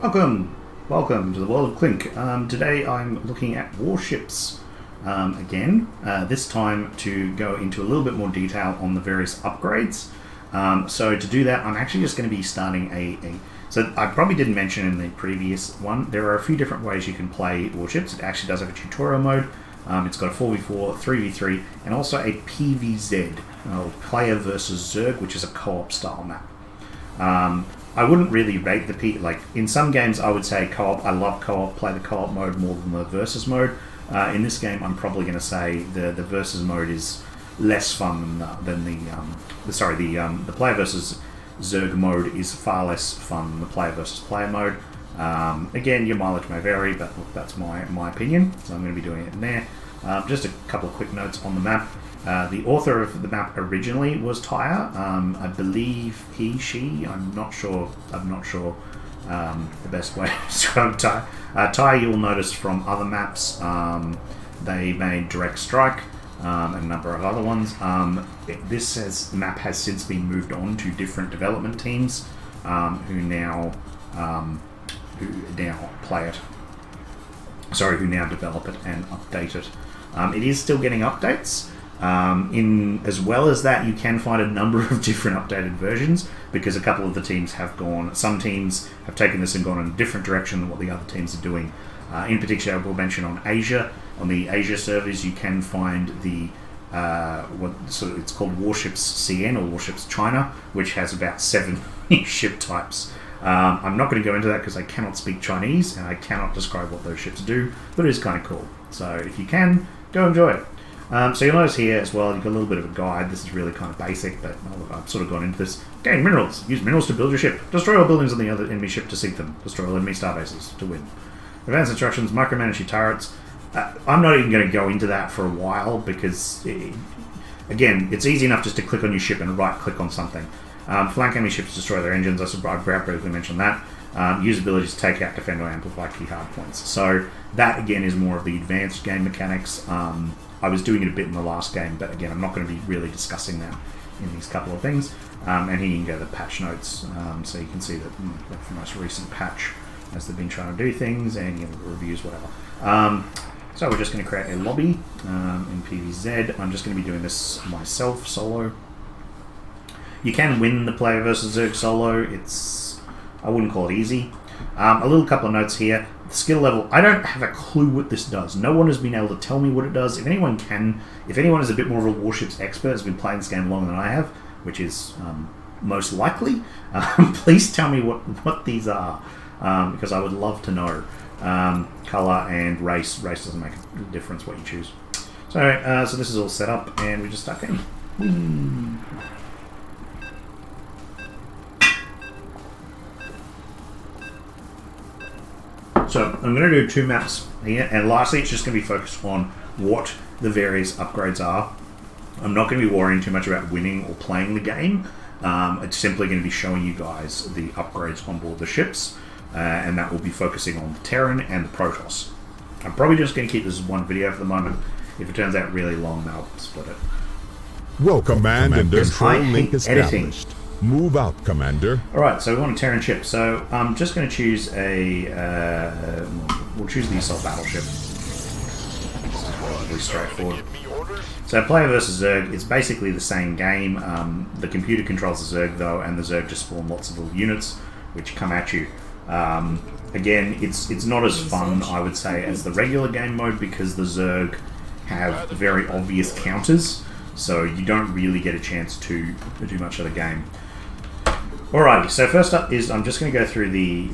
Welcome to the world of Clink. Today I'm looking at Warships again, this time to go into a little bit more detail on the various upgrades. So to do that, I'm actually just going to be starting so I probably didn't mention in the previous one, there are a few different ways you can play Warships. It actually does have a tutorial mode. It's got a 4v4, 3v3, and also a PvZ, player versus Zerg, which is a co-op style map. I wouldn't really rate the in some games I would say co-op. I love co-op, play the co-op mode more than the versus mode. In this game I'm probably going to say the versus mode is less fun than the player versus Zerg mode is far less fun than the player versus player mode. Again, your mileage may vary, but look, that's my opinion, so I'm going to be doing it in there. Just a couple of quick notes on the map. The author of the map originally was Tyre. I believe she. I'm not sure the best way to describe Tyre. Tyre, you'll notice from other maps, they made Direct Strike and a number of other ones. This says the map has since been moved on to different development teams who now play it. Sorry, who now develop it and update it. It is still getting updates. As well as that, you can find a number of different updated versions because a couple of the teams have gone. Some teams have taken this and gone in a different direction than what the other teams are doing. In particular, we'll mention on Asia. On the Asia servers, you can find the it's called Warships CN or Warships China, which has about 7 ship types. I'm not going to go into that because I cannot speak Chinese and I cannot describe what those ships do, but it is kind of cool. So if you can, go enjoy it. So you'll notice here as well, you've got a little bit of a guide. This is really kind of basic, but I've sort of gone into this. Gain minerals. Use minerals to build your ship. Destroy all buildings on the other enemy ship to sink them. Destroy all enemy starbases to win. Advanced instructions, micromanage your turrets. I'm not even going to go into that for a while because, again, it's easy enough just to click on your ship and right-click on something. Flank enemy ships to destroy their engines. I briefly mentioned that. Use abilities to take out, defend, or amplify key hardpoints. So that, again, is more of the advanced game mechanics. I was doing it a bit in the last game, but again, I'm not going to be really discussing that in these couple of things. And here you can go to the patch notes, so you can see that the most recent patch as they've been trying to do things, and reviews, whatever. So we're just going to create a lobby in PvZ. I'm just going to be doing this myself, solo. You can win the player versus Zerg solo. I wouldn't call it easy. A little couple of notes here. The skill level, I don't have a clue what this does. No one has been able to tell me what it does. If anyone is a bit more of a Warships expert, has been playing this game longer than I have, which is most likely, please tell me what these are, because I would love to know. Color and race. Race doesn't make a difference what you choose. So this is all set up, and we just start in. So I'm going to do 2 maps here, and lastly it's just going to be focused on what the various upgrades are. I'm not going to be worrying too much about winning or playing the game. It's simply going to be showing you guys the upgrades on board the ships, and that will be focusing on the Terran and the Protoss. I'm probably just going to keep this as one video for the moment. If it turns out really long, then I'll split it. Well, command and control link established. Editing. Move out, Commander. Alright, so we want a Terran ship. So I'm just going to choose we'll choose the assault battleship. This is relatively straightforward. So player versus Zerg, it's basically the same game. The computer controls the Zerg though, and the Zerg just spawn lots of little units which come at you. Again, it's not as fun, I would say, as the regular game mode because the Zerg have very obvious counters, so you don't really get a chance to do much of the game. Alrighty, so first up is I'm just going to go through the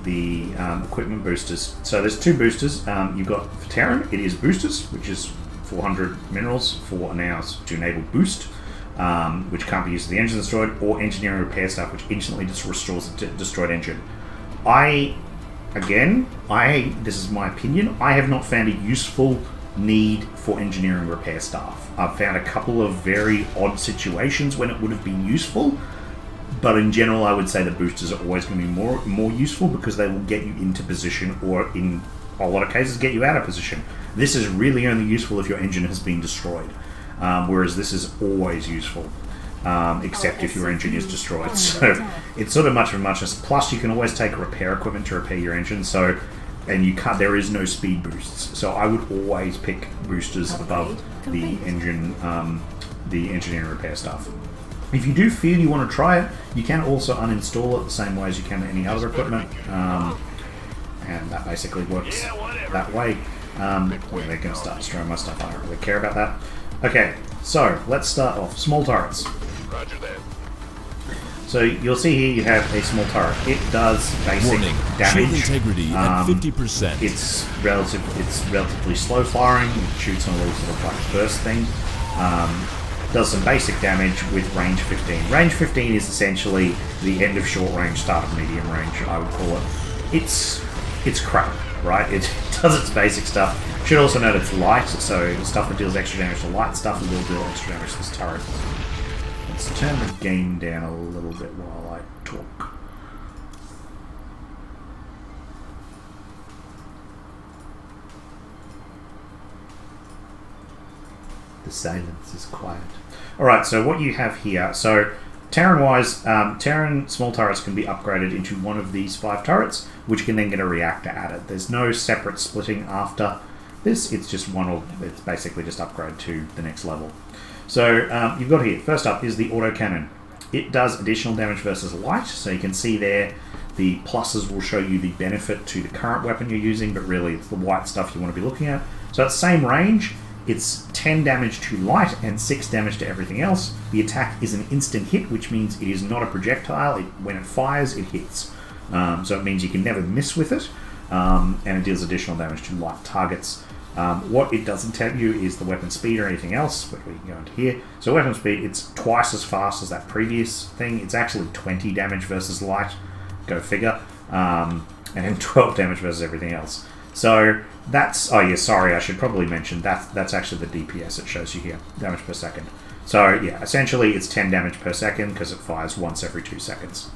equipment boosters. So there's 2 boosters. You've got for Terran, it is boosters, which is 400 minerals for an hour to enable boost, which can't be used to the engine destroyed, or engineering repair stuff, which instantly just restores the destroyed engine. This is my opinion, I have not found a useful need for engineering repair staff. I've found a couple of very odd situations when it would have been useful, but in general I would say the boosters are always going to be more useful because they will get you into position, or in a lot of cases get you out of position. This is really only useful if your engine has been destroyed, whereas this is always useful. except if your engine is destroyed. So it's sort of much of a muchness. Plus, you can always take repair equipment to repair your engine. So, and you can't. There is no speed boosts. So I would always pick boosters above the engine, the engineering repair stuff. If you do feel you want to try it, you can also uninstall it the same way as you can any other equipment, and that basically works that way. They're going to start destroying my stuff. I don't really care about that. Okay, so let's start off. Small turrets. Roger that. So you'll see here you have a small turret. It does basic damage. Shield integrity at 50%. It's relatively slow firing. It shoots on a little sort of like burst thing. Does some basic damage with range 15. Range 15 is essentially the end of short range, start of medium range, I would call it. It's crap, right? It does its basic stuff. Should also note it's light, so the stuff that deals extra damage to light stuff will deal extra damage to this turret. Let's turn the game down a little bit while I talk. The silence is quiet. Alright, so what you have here, so Terran-wise, Terran small turrets can be upgraded into one of these 5 turrets, which can then get a reactor added. There's no separate splitting after this, it's just one, or it's basically just upgrade to the next level. So you've got here, first up is the autocannon. It does additional damage versus light, so you can see there the pluses will show you the benefit to the current weapon you're using, but really it's the white stuff you want to be looking at. So it's same range. It's 10 damage to light and 6 damage to everything else. The attack is an instant hit, which means it is not a projectile. When it fires, it hits. So it means you can never miss with it. And it deals additional damage to light targets. What it doesn't tell you is the weapon speed or anything else, but we can go into here. So weapon speed, it's twice as fast as that previous thing. It's actually 20 damage versus light. Go figure. And 12 damage versus everything else. So that's, oh yeah, sorry, I should probably mention that's actually the DPS it shows you here, damage per second. So yeah, essentially it's 10 damage per second because it fires once every 2 seconds.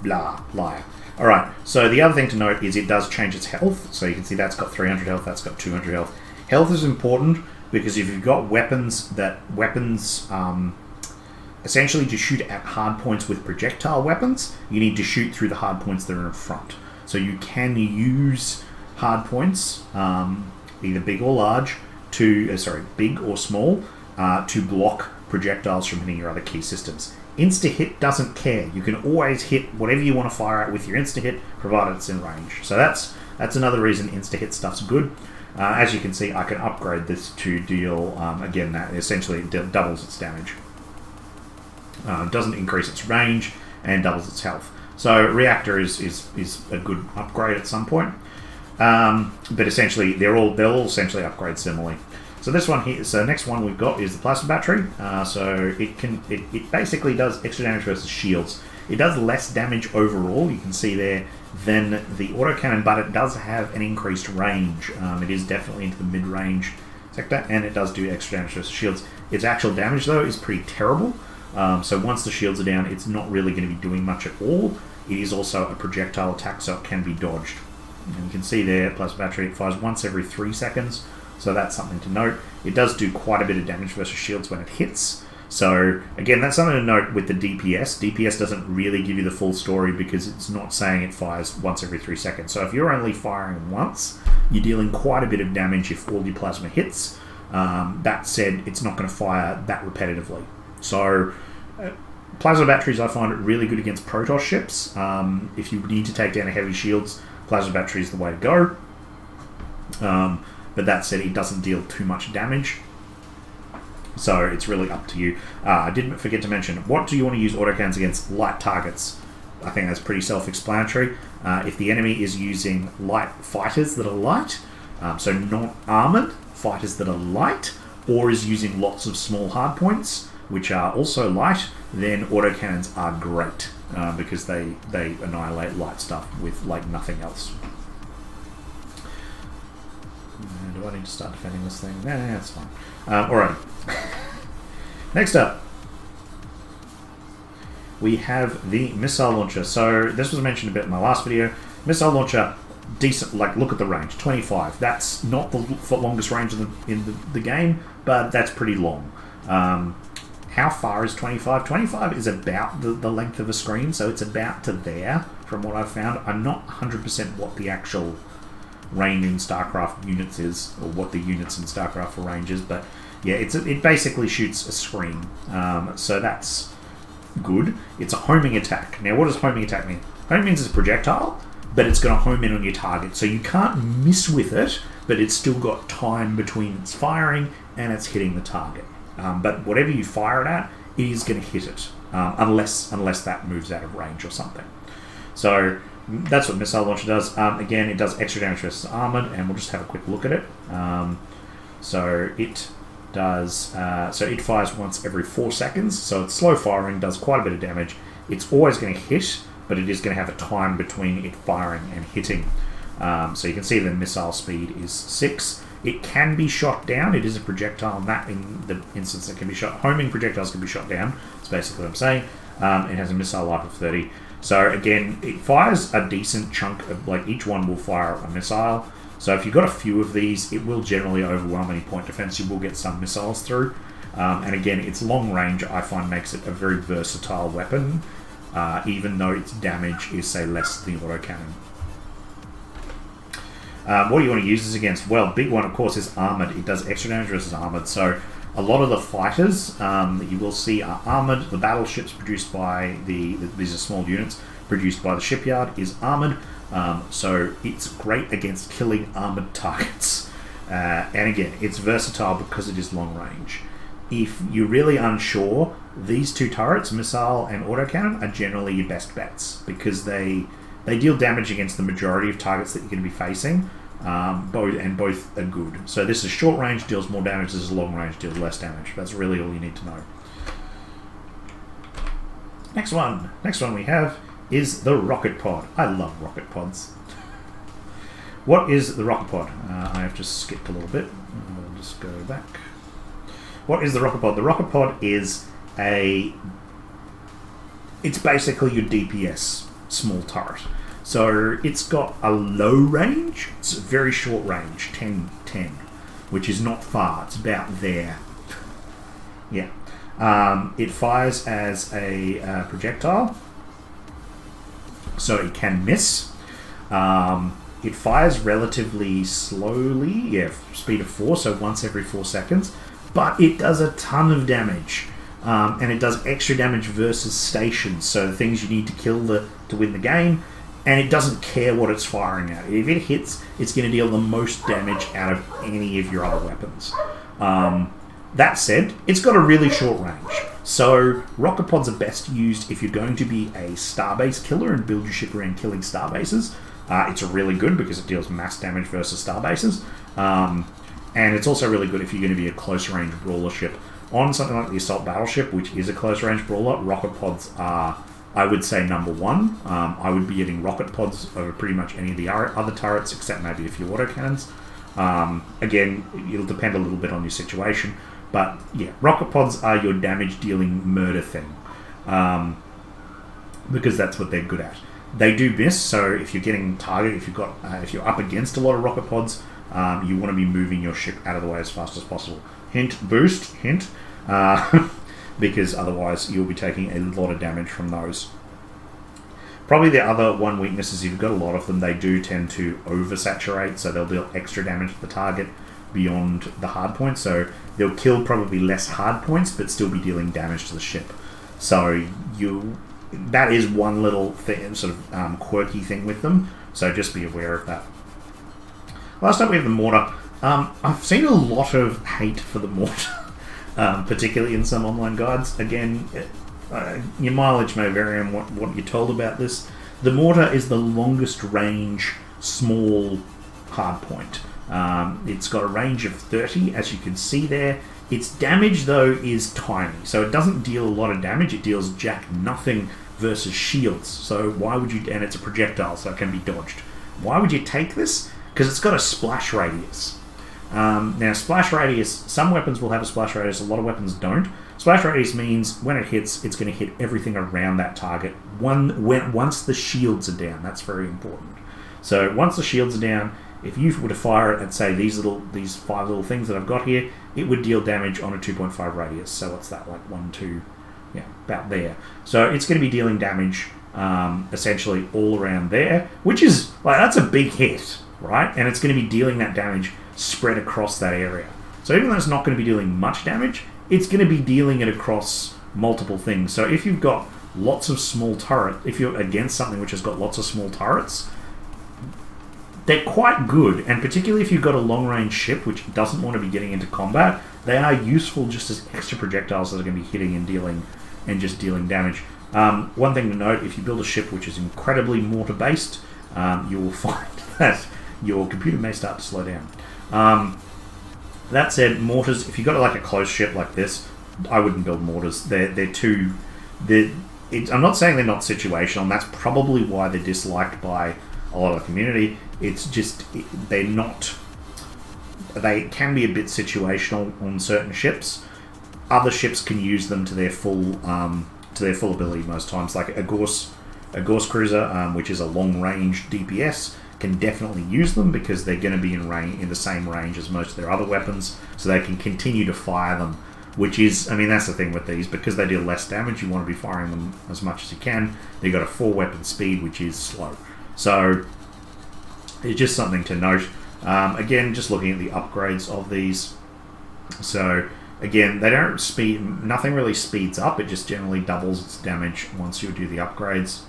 Blah, liar. Alright, so the other thing to note is it does change its health. So you can see that's got 300 health, that's got 200 health. Health is important because if you've got weapons essentially to shoot at hard points with projectile weapons, you need to shoot through the hard points that are in front. So you can use hard points, either big or large, big or small, to block projectiles from hitting your other key systems. Insta-hit doesn't care. You can always hit whatever you want to fire at with your insta-hit, provided it's in range. So that's another reason insta-hit stuff's good. As you can see, I can upgrade this to deal, again, that essentially doubles its damage. Doesn't increase its range, and doubles its health. So reactor is a good upgrade at some point, but essentially they'll all essentially upgrade similarly. So this one here, so next one we've got is the plasma battery. So it basically does extra damage versus shields. It does less damage overall, you can see there, than the autocannon, but it does have an increased range. It is definitely into the mid-range sector, and it does do extra damage versus shields. Its actual damage though is pretty terrible. So once the shields are down, it's not really going to be doing much at all. It is also a projectile attack, so it can be dodged. And you can see there, plasma battery, it fires once every 3 seconds, so that's something to note. It does do quite a bit of damage versus shields when it hits. So again, that's something to note with the DPS. DPS doesn't really give you the full story because it's not saying it fires once every 3 seconds. So if you're only firing once, you're dealing quite a bit of damage if all your plasma hits. That said, it's not going to fire that repetitively. So plasma batteries, I find it really good against Protoss ships. If you need to take down heavy shields, plasma battery is the way to go. But that said, it doesn't deal too much damage. So it's really up to you. I did forget to mention, what do you want to use autocannons against? Light targets. I think that's pretty self-explanatory. If the enemy is using light fighters that are light, so not armoured fighters that are light, or is using lots of small hardpoints, which are also light, then autocannons are great because they annihilate light stuff with like nothing else. Do I need to start defending this thing? Nah, that's fine. Alright. Next up, we have the missile launcher. So this was mentioned a bit in my last video. Missile launcher, decent. Like, look at the range, 25. That's not the longest range in the game, but that's pretty long. How far is 25? 25 is about the length of a screen, so it's about to there from what I've found. I'm not 100% what the actual range in Starcraft units is, or what the units in Starcraft for range is, but yeah, it basically shoots a screen, so that's good. It's a homing attack. Now, what does homing attack mean? Homing means it's a projectile, but it's going to home in on your target, so you can't miss with it, but it's still got time between its firing and it's hitting the target. But whatever you fire it at, it is going to hit it, unless that moves out of range or something. So that's what missile launcher does. Again, it does extra damage versus armored, and we'll just have a quick look at it. So it does. So it fires once every 4 seconds. So it's slow firing, does quite a bit of damage. It's always going to hit, but it is going to have a time between it firing and hitting. So you can see the missile speed is 6. It can be shot down. It is a projectile, and that in the instance it can be shot. Homing projectiles can be shot down. That's basically what I'm saying. It has a missile life of 30. So again, it fires a decent chunk of, like, each one will fire a missile. So if you've got a few of these, it will generally overwhelm any point defense. You will get some missiles through. And again, its long range, I find, makes it a very versatile weapon, even though its damage is, say, less than the autocannon. What do you want to use this against? Well, big one, of course, is armored. It does extra damage versus armored. So a lot of the fighters that you will see are armored. The battleships produced by these are small units produced by the shipyard is armored. So it's great against killing armored targets. And again, it's versatile because it is long range. If you're really unsure, these two turrets, missile and autocannon, are generally your best bets because they deal damage against the majority of targets that you're going to be facing, both are good. So this is short range, deals more damage. This is long range, deals less damage. That's really all you need to know. Next one we have is the rocket pod. I love rocket pods. What is the rocket pod? I have just skipped a little bit. I'll just go back. What is the rocket pod? The rocket pod is it's basically your DPS small turret. So it's got a low range, it's a very short range, 10, which is not far, it's about there. Yeah. It fires as a projectile, so it can miss. It fires relatively slowly, speed of 4, so once every 4 seconds, but it does a ton of damage. And it does extra damage versus stations, so the things you need to kill to win the game, and it doesn't care what it's firing at. If it hits, it's going to deal the most damage out of any of your other weapons. That said, it's got a really short range, so rocket pods are best used if you're going to be a starbase killer and build your ship around killing starbases. It's really good because it deals mass damage versus starbases, and it's also really good if you're going to be a close range brawler ship. On something like the Assault Battleship, which is a close-range brawler, rocket pods are, I would say, number one. I would be getting rocket pods over pretty much any of the other turrets, except maybe a few autocannons. Again, it'll depend a little bit on your situation. But, yeah, rocket pods are your damage-dealing murder thing. Because that's what they're good at. They do miss, so if you're getting targeted, if you're up against a lot of rocket pods, you want to be moving your ship out of the way as fast as possible. Hint, boost, hint, because otherwise you'll be taking a lot of damage from those. Probably the other one weakness is if you've got a lot of them, they do tend to oversaturate, so they'll deal extra damage to the target beyond the hard points. So they'll kill probably less hard points, but still be dealing damage to the ship. So that is one little thing, sort of quirky thing with them. So just be aware of that. Last up we have the Mortar. I've seen a lot of hate for the Mortar, particularly in some online guides. Again, your mileage may vary on what you're told about this. The Mortar is the longest range small hardpoint. It's got a range of 30, as you can see there. Its damage, though, is tiny, so it doesn't deal a lot of damage. It deals jack nothing versus shields. So why would you? And it's a projectile, so it can be dodged. Why would you take this? Because it's got a splash radius. Now, splash radius, some weapons will have a splash radius, a lot of weapons don't. Splash radius means when it hits, it's going to hit everything around that target once the shields are down. That's very important. So once the shields are down, if you were to fire it at, say, these 5 little things that I've got here, it would deal damage on a 2.5 radius. So what's that, like 1, 2, yeah, about there. So it's going to be dealing damage essentially all around there, which is, like, that's a big hit, right? And it's going to be dealing that damage spread across that area. So even though it's not going to be dealing much damage, it's going to be dealing it across multiple things. So if you've got lots of small turret, if you're against something which has got lots of small turrets, they're quite good, and particularly if you've got a long-range ship which doesn't want to be getting into combat, they are useful just as extra projectiles that are going to be hitting and dealing damage. One thing to note, if you build a ship which is incredibly mortar-based, you will find that your computer may start to slow down. That said, mortars, if you've got like a close ship like this, I wouldn't build mortars. They're too... I'm not saying they're not situational, and that's probably why they're disliked by a lot of the community. It's just they're not. They can be a bit situational on certain ships. Other ships can use them to their full ability most times. Like a Gorse cruiser, which is a long range DPS, can definitely use them because they're going to be in the same range as most of their other weapons, so they can continue to fire them. Which is, I mean, that's the thing with these, because they deal less damage, you want to be firing them as much as you can. They've got a 4-weapon speed, which is slow. So, it's just something to note. Again, just looking at the upgrades of these. So, again, they don't speed, nothing really speeds up, it just generally doubles its damage once you do the upgrades.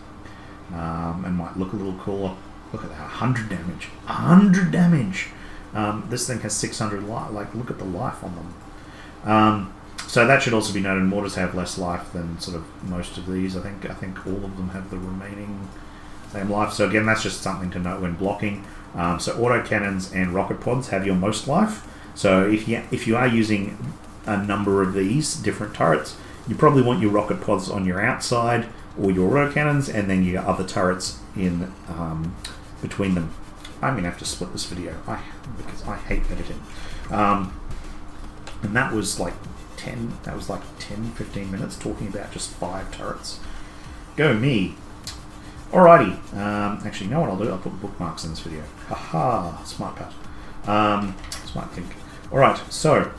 And might look a little cooler. Look at that, 100 damage. 100 damage! This thing has 600 life, like, look at the life on them. So that should also be noted. Mortars have less life than sort of most of these. I think all of them have the remaining same life. So again, that's just something to note when blocking. So autocannons and rocket pods have your most life. So if you are using a number of these different turrets, you probably want your rocket pods on your outside or your autocannons, and then your other turrets in between them. I'm gonna have to split this video because I hate editing. And that was like 10-15 minutes talking about just 5 turrets. Go me. Alrighty. Actually, you know what I'll do? I'll put bookmarks in this video. Haha, smart pat. Smart think. Alright, so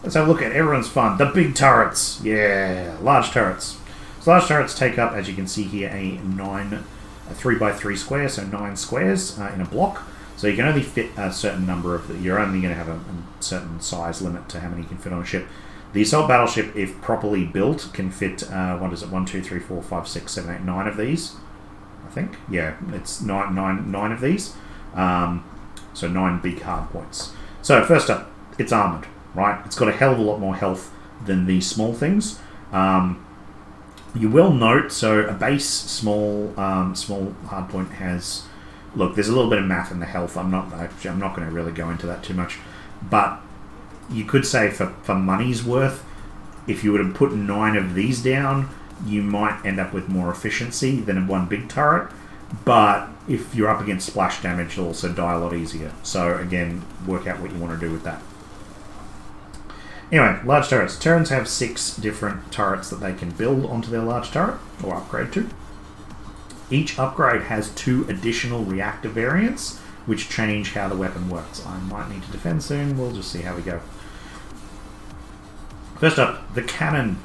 let's have a look at everyone's fun. The big turrets. Yeah, large turrets. So large turrets take up, as you can see here, a 3x3 square, so 9 squares in a block. So you can only fit a certain number of... You're only going to have a certain size limit to how many you can fit on a ship. The assault battleship, if properly built, can fit, 1, 2, 3, 4, 5, 6, 7, 8, 9 of these. I think. Yeah, it's 9 of these. So 9 big hardpoints. So first up, it's armoured, right? It's got a hell of a lot more health than these small things. You will note, so a base small hardpoint has... Look, there's a little bit of math in the health. I'm not going to really go into that too much. But you could say for money's worth, if you were to put 9 of these down, you might end up with more efficiency than one big turret. But if you're up against splash damage, it'll also die a lot easier. So again, work out what you want to do with that. Anyway, large turrets. Terrans have 6 different turrets that they can build onto their large turret, or upgrade to. Each upgrade has 2 additional reactor variants, which change how the weapon works. I might need to defend soon, we'll just see how we go. First up, the cannon.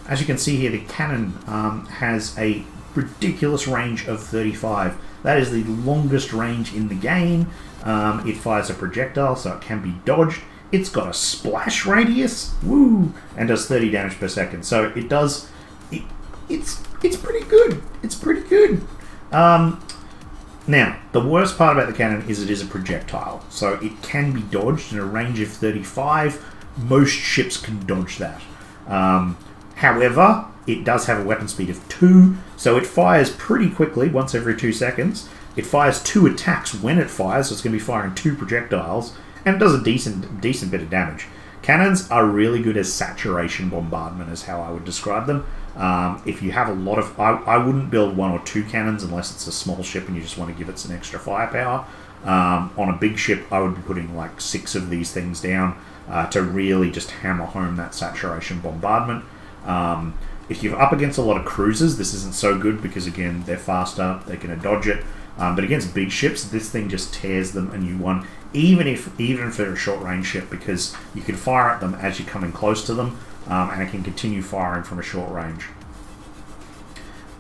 As you can see here, the cannon has a ridiculous range of 35. That is the longest range in the game. It fires a projectile, so it can be dodged. It's got a splash radius, woo, and does 30 damage per second. So it does... It's pretty good. It's pretty good. Now, the worst part about the cannon is it is a projectile. So it can be dodged in a range of 35. Most ships can dodge that. However, it does have a weapon speed of 2. So it fires pretty quickly, once every 2 seconds. It fires 2 attacks when it fires, so it's going to be firing 2 projectiles. And it does a decent bit of damage. Cannons are really good as saturation bombardment, is how I would describe them. If you have a lot of... I wouldn't build 1 or 2 cannons unless it's a small ship and you just want to give it some extra firepower. On a big ship, I would be putting like 6 of these things down to really just hammer home that saturation bombardment. If you're up against a lot of cruisers, this isn't so good because, again, they're faster, they're going to dodge it. But against big ships, this thing just tears them a new one, even if they're a short-range ship, because you can fire at them as you're coming close to them, and it can continue firing from a short range.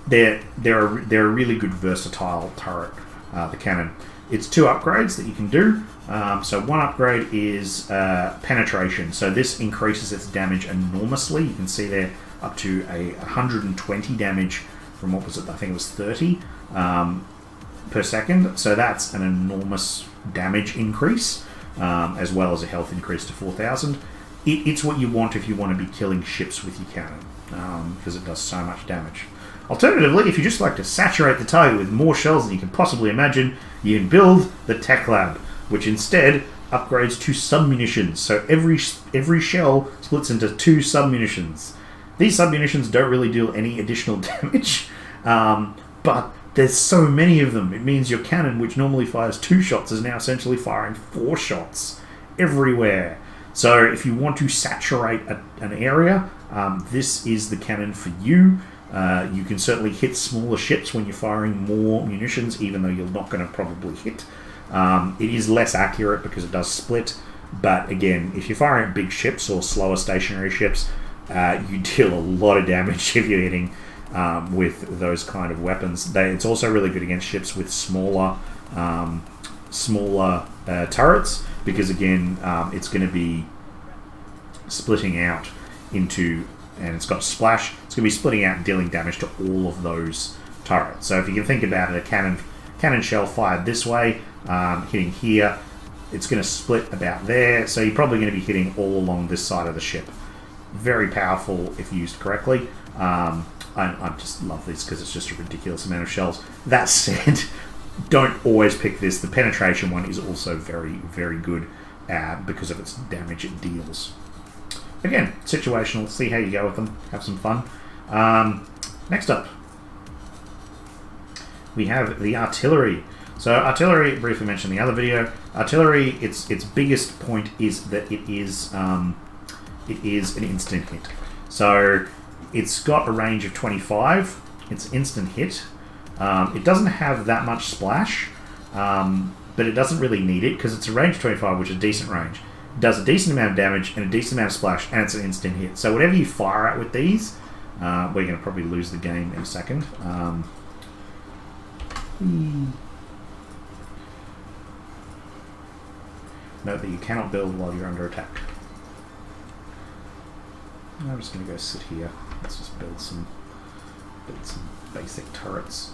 They're a really good versatile turret, the cannon. It's 2 upgrades that you can do. So one upgrade is penetration. So this increases its damage enormously. You can see there up to 120 damage from, what was it? I think it was 30 per second. So that's an enormous damage increase, as well as a health increase to 4,000. It's what you want if you want to be killing ships with your cannon, because it does so much damage. Alternatively, if you just like to saturate the target with more shells than you can possibly imagine, you can build the Tech Lab, which instead upgrades to submunitions. So every shell splits into 2 submunitions. These submunitions don't really deal any additional damage, but there's so many of them. It means your cannon, which normally fires 2 shots, is now essentially firing 4 shots everywhere. So if you want to saturate an area, this is the cannon for you. You can certainly hit smaller ships when you're firing more munitions, even though you're not going to probably hit. It is less accurate because it does split, but again, if you're firing at big ships or slower stationary ships, you deal a lot of damage if you're hitting with those kind of weapons. It's also really good against ships with smaller turrets, because again, it's going to be splitting out into, and it's got splash, it's going to be splitting out and dealing damage to all of those turrets. So if you can think about it, a cannon shell fired this way, hitting here, it's going to split about there, so you're probably going to be hitting all along this side of the ship. Very powerful if used correctly. I just love this because it's just a ridiculous amount of shells. That said, don't always pick this. The penetration one is also very, very good because of its damage it deals. Again, situational. See how you go with them. Have some fun. Next up, we have the artillery. So artillery, briefly mentioned in the other video. Artillery, its biggest point is that it is an instant hit. So it's got a range of 25. It's instant hit. It doesn't have that much splash, but it doesn't really need it because it's a range of 25, which is a decent range. It does a decent amount of damage and a decent amount of splash, and it's an instant hit. So whatever you fire at with these, we're going to probably lose the game in a second. Note that you cannot build while you're under attack. I'm just going to go sit here. Let's just build some basic turrets.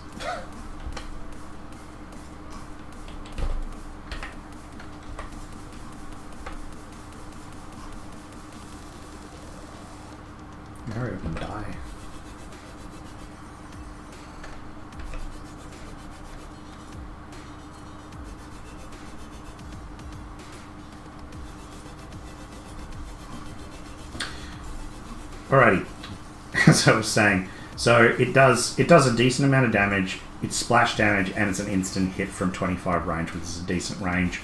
Hurry up and die. Alrighty, as I was saying, so it does a decent amount of damage. It's splash damage and it's an instant hit from 25 range, which is a decent range.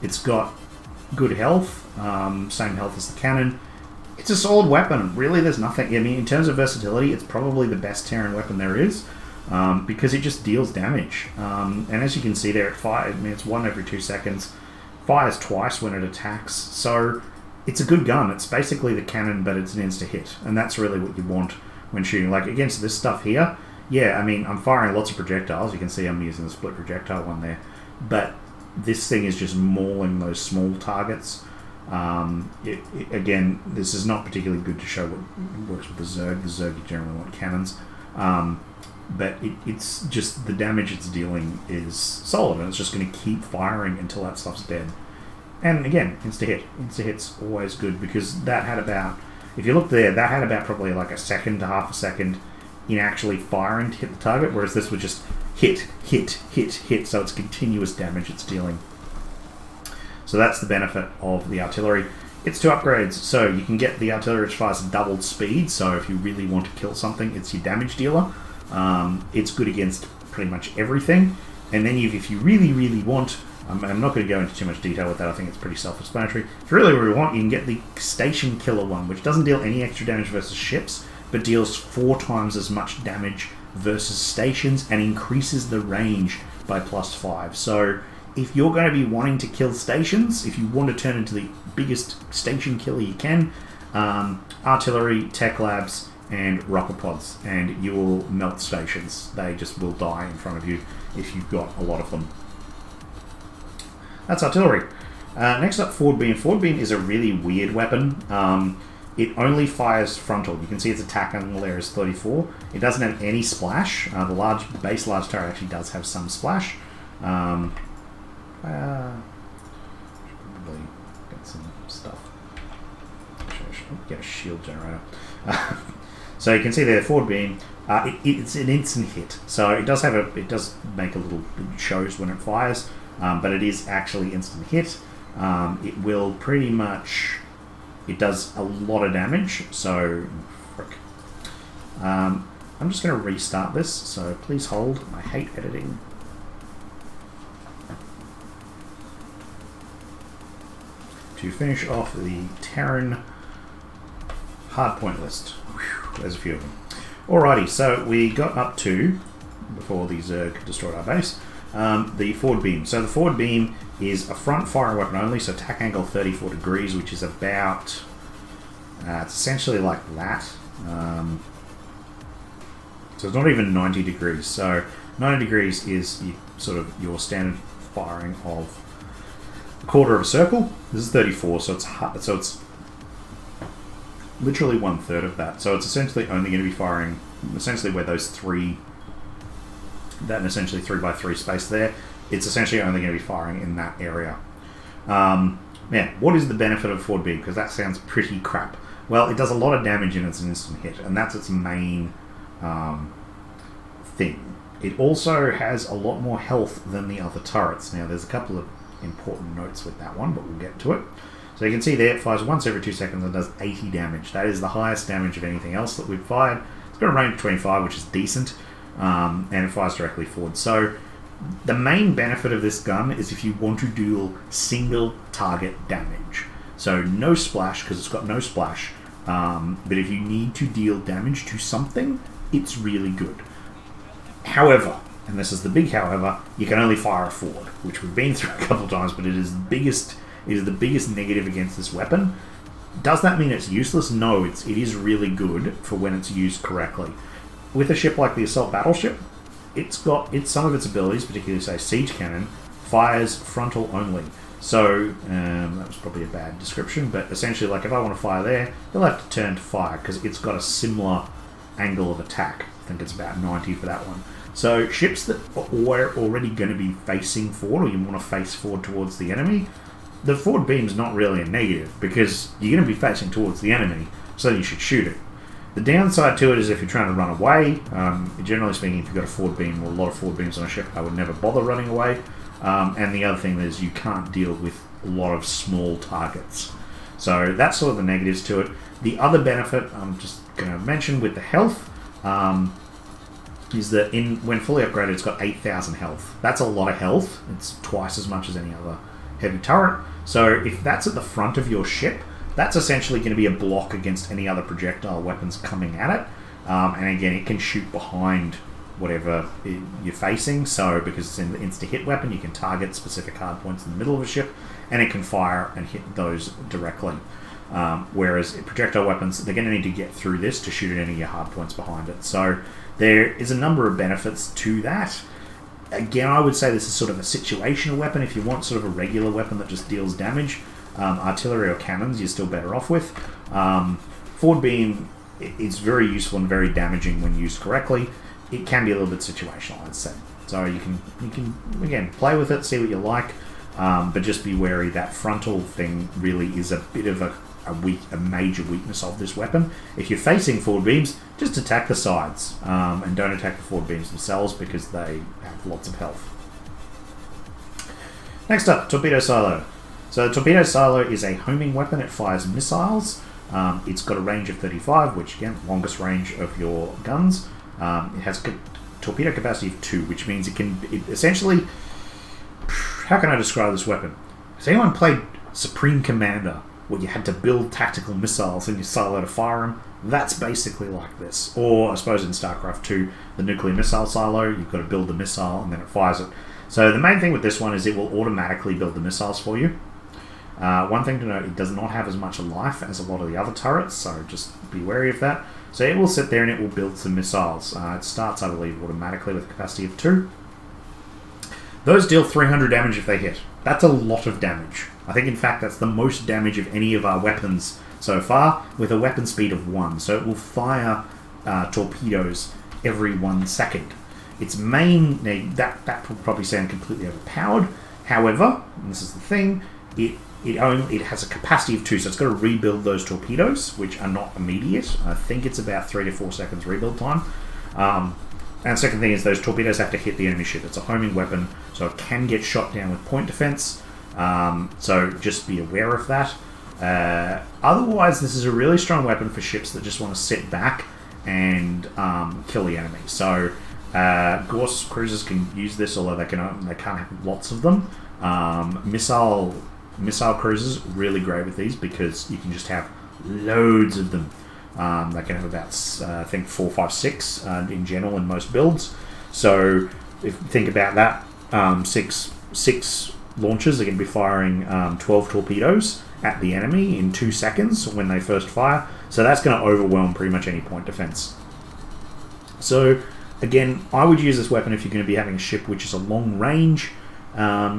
It's got good health, same health as the cannon. It's a solid weapon. Really, there's nothing. I mean, in terms of versatility, it's probably the best Terran weapon there is, because it just deals damage. And as you can see there, it fires. I mean, it's 1 every 2 seconds. Fires twice when it attacks. So it's a good gun. It's basically the cannon, but it's an insta-hit. And that's really what you want when shooting. Like, against this stuff here, yeah, I mean, I'm firing lots of projectiles. You can see I'm using the split projectile one there. But this thing is just mauling those small targets. Again, this is not particularly good to show what works with the Zerg. The Zerg, you generally want cannons. But it's just the damage it's dealing is solid, and it's just going to keep firing until that stuff's dead. And again, insta-hit. Insta-hit's always good because that had about, if you look there, that had about probably like a second to half a second in actually firing to hit the target, whereas this would just hit, so it's continuous damage it's dealing. So that's the benefit of the artillery. It's 2 upgrades, so you can get the artillery which fires doubled speed, so if you really want to kill something, it's your damage dealer. It's good against pretty much everything. And then if you really want, I'm not going to go into too much detail with that, I think it's pretty self-explanatory. If you really want, you can get the Station Killer one, which doesn't deal any extra damage versus ships, but deals 4 times as much damage versus stations and increases the range by +5. So if you're going to be wanting to kill stations, if you want to turn into the biggest station killer you can, artillery, tech labs, and rocket pods, and you will melt stations. They just will die in front of you if you've got a lot of them. That's artillery. Next up, forward beam. Forward beam is a really weird weapon. It only fires frontal. You can see its attack angle there is 34. It doesn't have any splash. The base large turret actually does have some splash. Should probably get some stuff. Should get a shield generator. So you can see there, forward beam. It's an instant hit. So it does have it does make a little, it shows when it fires, but it is actually instant hit. It will pretty much. It does a lot of damage, so frick. I'm just going to restart this, so please hold. I hate editing. To finish off the Terran hardpoint list. Whew, there's a few of them. Alrighty, so we got up to, before the Zerg destroyed our base, the forward beam. So the forward beam is a front firing weapon only, so attack angle 34 degrees, which is about, it's essentially like that. So it's not even 90 degrees. So 90 degrees is sort of your standard firing of a quarter of a circle. This is 34, so it's literally 1/3 of that. So it's essentially only going to be firing essentially where those three, that and essentially 3x3 space there, it's essentially only going to be firing in that area. What is the benefit of forward beam? Because that sounds pretty crap. Well, it does a lot of damage and it's an instant hit, and that's its main thing. It also has a lot more health than the other turrets. Now, there's a couple of important notes with that one, but we'll get to it. So you can see there, it fires once every 2 seconds and does 80 damage. That is the highest damage of anything else that we've fired. It's got a range of 25, which is decent, and it fires directly forward. So the main benefit of this gun is if you want to deal single target damage. So no splash, because it's got no splash, but if you need to deal damage to something, it's really good. However, and this is the big however, you can only fire a forward, which we've been through a couple of times, but it is the biggest negative against this weapon. Does that mean it's useless? No, it is really good for when it's used correctly. With a ship like the assault battleship, some of its abilities, particularly say siege cannon, fires frontal only. So that was probably a bad description, but essentially, like if I want to fire there, they'll have to turn to fire because it's got a similar angle of attack. I think it's about 90 for that one. So ships that are already going to be facing forward, or you want to face forward towards the enemy, the forward beam's not really a negative because you're going to be facing towards the enemy, so you should shoot it. The downside to it is if you're trying to run away, generally speaking, if you've got a forward beam or a lot of forward beams on a ship, I would never bother running away. And the other thing is you can't deal with a lot of small targets. So that's sort of the negatives to it. The other benefit I'm just going to mention with the health is that when fully upgraded, it's got 8,000 health. That's a lot of health. It's twice as much as any other heavy turret. So if that's at the front of your ship, that's essentially going to be a block against any other projectile weapons coming at it. And again, it can shoot behind whatever you're facing. So because it's an insta-hit weapon, you can target specific hardpoints in the middle of a ship, and it can fire and hit those directly. Whereas projectile weapons, they're going to need to get through this to shoot at any of your hardpoints behind it. So there is a number of benefits to that. Again, I would say this is sort of a situational weapon. If you want sort of a regular weapon that just deals damage, artillery or cannons you're still better off with. Forward beam is very useful and very damaging when used correctly. It can be a little bit situational, I'd say. So you can again play with it, see what you like, but just be wary that frontal thing really is a bit of a major weakness of this weapon. If you're facing forward beams, just attack the sides and don't attack the forward beams themselves because they have lots of health. Next up, Torpedo Silo. So the Torpedo Silo is a homing weapon. It fires missiles. It's got a range of 35, which again, longest range of your guns. It has torpedo capacity of 2, which means it essentially... How can I describe this weapon? Has anyone played Supreme Commander where you had to build tactical missiles in your silo to fire them, that's basically like this. Or, I suppose in StarCraft 2, the nuclear missile silo, you've got to build the missile and then it fires it. So the main thing with this one is it will automatically build the missiles for you. One thing to note, it does not have as much life as a lot of the other turrets, so just be wary of that. So it will sit there and it will build some missiles. It starts, I believe, automatically with a capacity of 2. Those deal 300 damage if they hit. That's a lot of damage. I think, in fact, that's the most damage of any of our weapons so far, with a weapon speed of 1. So it will fire torpedoes every 1 second. Its main... That will probably sound completely overpowered. However, and this is the thing, it has a capacity of 2, so it's got to rebuild those torpedoes, which are not immediate. I think it's about 3 to 4 seconds rebuild time. And second thing is those torpedoes have to hit the enemy ship. It's a homing weapon, so it can get shot down with point defense. So just be aware of that. Otherwise, this is a really strong weapon for ships that just want to sit back and kill the enemy. So Gauss cruisers can use this, although they can't have lots of them. Missile cruisers, really great with these because you can just have loads of them. They can have about, I think, 4, 5, 6 in general in most builds. So if you think about that, 6 launchers are going to be firing 12 torpedoes at the enemy in 2 seconds when they first fire. So that's going to overwhelm pretty much any point defense. So again, I would use this weapon if you're going to be having a ship which is a long range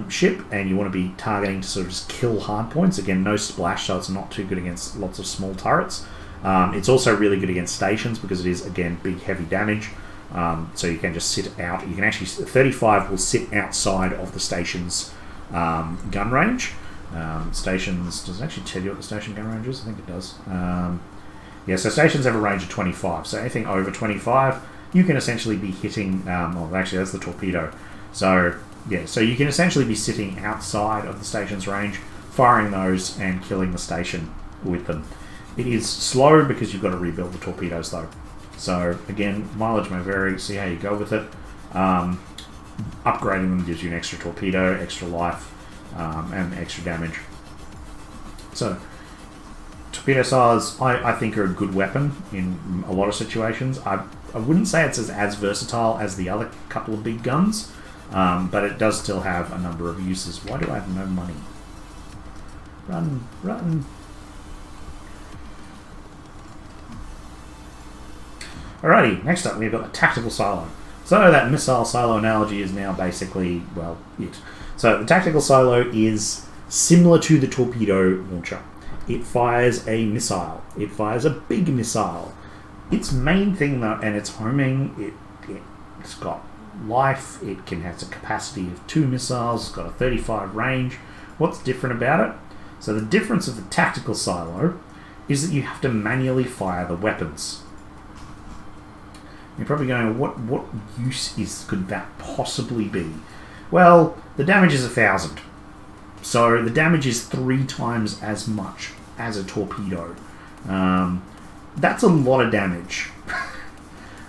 ship and you want to be targeting to sort of just kill hardpoints. Again, no splash, so it's not too good against lots of small turrets. It's also really good against stations because it is, again, big heavy damage. So you can just sit out. You can actually, 35 will sit outside of the station's gun range. Stations, does it actually tell you what the station gun range is? I think it does. Yeah, so stations have a range of 25. So anything over 25, you can essentially be hitting, well, actually that's the torpedo. So yeah, so you can essentially be sitting outside of the station's range, firing those and killing the station with them. It is slow because you've got to rebuild the torpedoes though. So again, mileage may vary, see how you go with it. Upgrading them gives you an extra torpedo, extra life, and extra damage. So, torpedo silos, I think, are a good weapon in a lot of situations. I wouldn't say it's as versatile as the other couple of big guns, but it does still have a number of uses. Why do I have no money? Run. Alrighty, next up we've got a tactical silo. So that missile silo analogy is now basically, well, it. So the tactical silo is similar to the torpedo launcher. It fires a missile. It fires a big missile. Its main thing though, and it's homing, it's got life, it has a capacity of 2 missiles, it's got a 35 range. What's different about it? So the difference of the tactical silo is that you have to manually fire the weapons. You're probably going, what use could that possibly be? Well, the damage is 1,000. So the damage is 3 times as much as a torpedo. That's a lot of damage.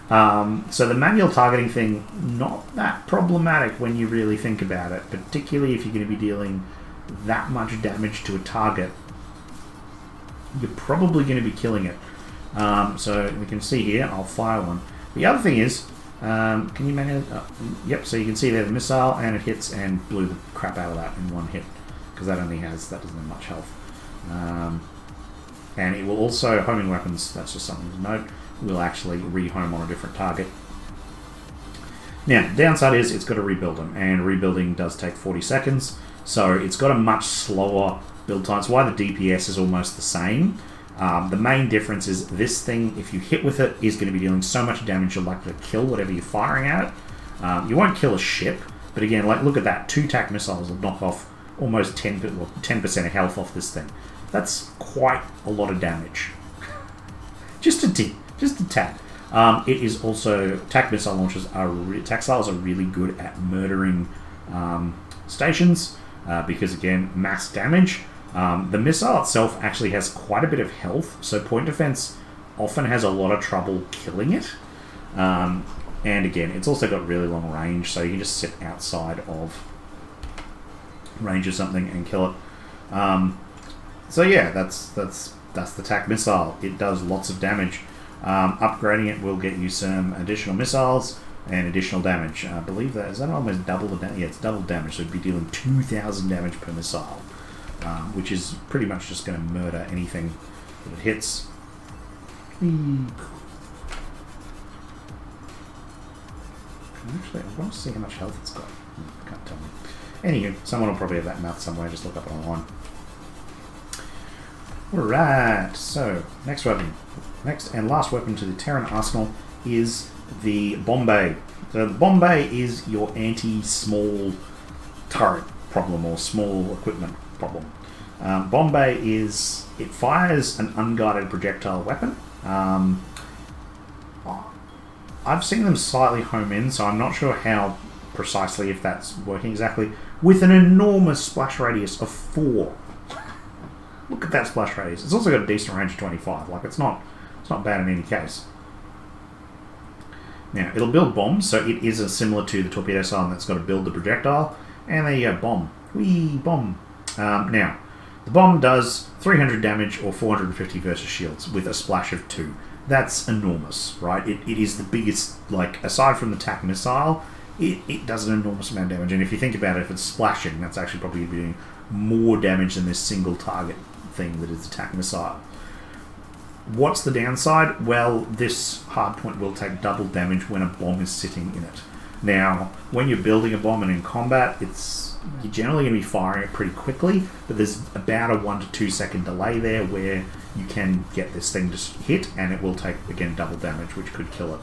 So the manual targeting thing, not that problematic when you really think about it, particularly if you're going to be dealing that much damage to a target. You're probably going to be killing it. So we can see here, I'll fire one. The other thing is, can you manage? Yep. So you can see there the missile, and it hits and blew the crap out of that in one hit because that doesn't have much health. And it will also homing weapons. That's just something to note. Will actually re-home on a different target. Now, the downside is it's got to rebuild them, and rebuilding does take 40 seconds. So it's got a much slower build time. It's why the DPS is almost the same. The main difference is this thing, if you hit with it, is going to be dealing so much damage you're likely to kill whatever you're firing at it. You won't kill a ship, but again, like look at that. 2 TAC missiles will knock off almost 10% of health off this thing. That's quite a lot of damage. Just a tad. It is also, TAC missile launchers TAC silos are really good at murdering stations because again, mass damage. The missile itself actually has quite a bit of health, so point defense often has a lot of trouble killing it. And again, it's also got really long range, so you can just sit outside of range of something and kill it. So yeah, that's the TAC missile. It does lots of damage. Upgrading it will get you some additional missiles and additional damage. I believe is that almost double the damage? Yeah, it's double damage, so it'd be dealing 2,000 damage per missile, which is pretty much just going to murder anything that it hits. Actually, I want to see how much health it's got. Can't tell me. Anywho, someone will probably have that math somewhere. Just look up it online. Alright, so next and last weapon to the Terran arsenal is the bomb bay. So the bomb bay is your anti-small turret problem or small equipment problem. Bomb bay it fires an unguided projectile weapon. I've seen them slightly home in, so I'm not sure how precisely if that's working exactly. With an enormous splash radius of 4. Look at that splash radius. It's also got a decent range of 25. Like it's not bad in any case. Now it'll build bombs, so it is similar to the Torpedo Silo that's got to build the projectile. And there you go, bomb. Whee, bomb. Now the bomb does 300 damage or 450 versus shields with a splash of 2. That's enormous, right? It is the biggest, like, aside from the TAC missile, it does an enormous amount of damage. And if you think about it, if it's splashing, that's actually probably doing more damage than this single target thing that is the TAC missile. What's the downside? Well, this hardpoint will take double damage when a bomb is sitting in it. Now, when you're building a bomb and in combat, you're generally going to be firing it pretty quickly, but there's about a 1 to 2 second delay there where you can get this thing to hit, and it will take, again, double damage, which could kill it.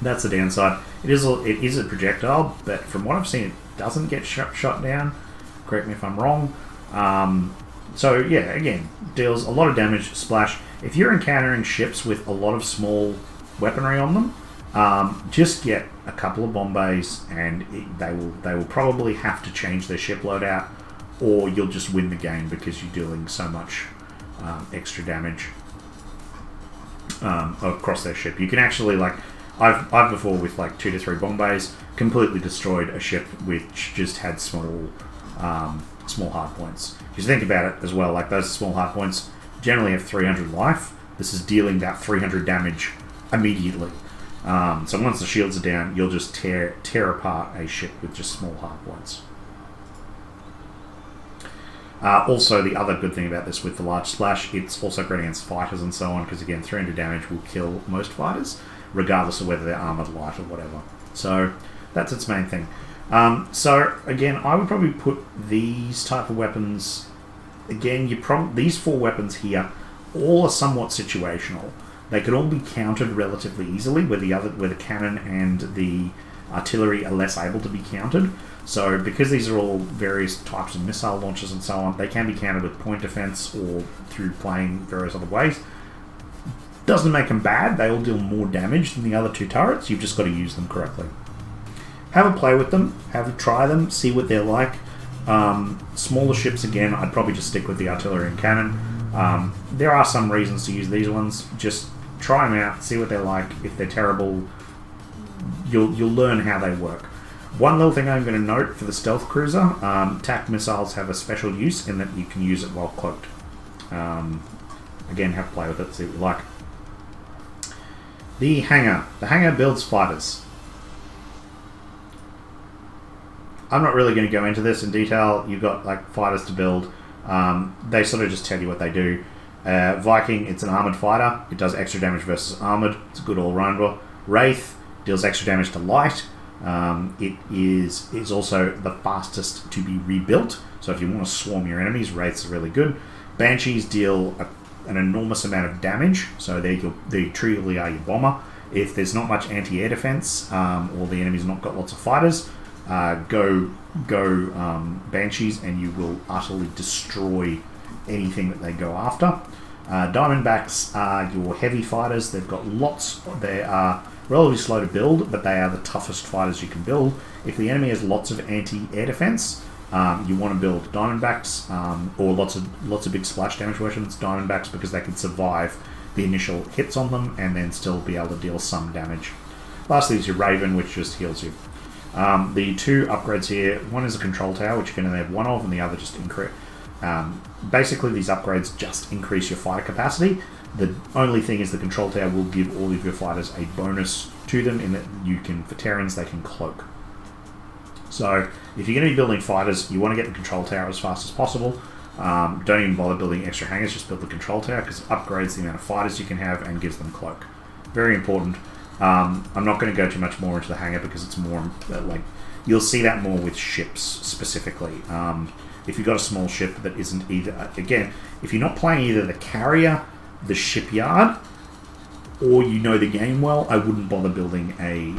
That's the downside. It is a projectile, but from what I've seen, it doesn't get shot down. Correct me if I'm wrong. So, yeah, again, deals a lot of damage, splash. If you're encountering ships with a lot of small weaponry on them, just get a couple of bomb bays, and they will probably have to change their ship loadout, or you'll just win the game because you're dealing so much extra damage across their ship. You can actually, like, I've before with like 2 to 3 bomb bays completely destroyed a ship which just had small hard points. Because think about it as well, like those small hard points generally have 300 life. This is dealing that 300 damage immediately. So once the shields are down, you'll just tear apart a ship with just small hard points. Also, the other good thing about this with the large splash, it's also great against fighters and so on, because again, 300 damage will kill most fighters, regardless of whether they're armoured, light, or whatever. So that's its main thing. So again, I would probably put these type of weapons. Again, these 4 weapons here, all are somewhat situational. They could all be countered relatively easily, where the cannon and the artillery are less able to be countered. So because these are all various types of missile launchers and so on, they can be countered with point defense or through playing various other ways. Doesn't make them bad. They all deal more damage than the other 2 turrets. You've just got to use them correctly. Have a play with them. Try them. See what they're like. Smaller ships, again, I'd probably just stick with the artillery and cannon. There are some reasons to use these ones. Just try them out. See what they're like. If they're terrible, you'll learn how they work. One little thing I'm going to note for the stealth cruiser, TAC missiles have a special use in that you can use it while cloaked. Again, have a play with it, see what you like. The hangar. The hangar builds fighters. I'm not really going to go into this in detail. You've got like fighters to build. They sort of just tell you what they do. Viking, it's an armoured fighter. It does extra damage versus armoured. It's a good all-rounder. Wraith deals extra damage to light. It is also the fastest to be rebuilt. So if you want to swarm your enemies, Wraiths are really good. Banshees deal an enormous amount of damage. So they truly are your bomber. If there's not much anti-air defense, or the enemy's not got lots of fighters, go Banshees, and you will utterly destroy anything that they go after. Diamondbacks are your heavy fighters. They've got lots. They are relatively slow to build, but they are the toughest fighters you can build. If the enemy has lots of anti-air defense, you want to build Diamondbacks, or lots of big splash damage versions, Diamondbacks, because they can survive the initial hits on them and then still be able to deal some damage. Lastly is your Raven, which just heals you. The 2 upgrades here, one is a control tower, which you can only have 1 of, and the other just Basically, these upgrades just increase your fighter capacity. The only thing is the control tower will give all of your fighters a bonus to them in that you can, for Terrans, they can cloak. So if you're going to be building fighters, you want to get the control tower as fast as possible. Don't even bother building extra hangars, just build the control tower because it upgrades the amount of fighters you can have and gives them cloak. Very important. I'm not going to go too much more into the hangar because it's more like you'll see that more with ships specifically. If you've got a small ship that isn't either, again, if you're not playing either the carrier, the shipyard, or you know the game well, I wouldn't bother building a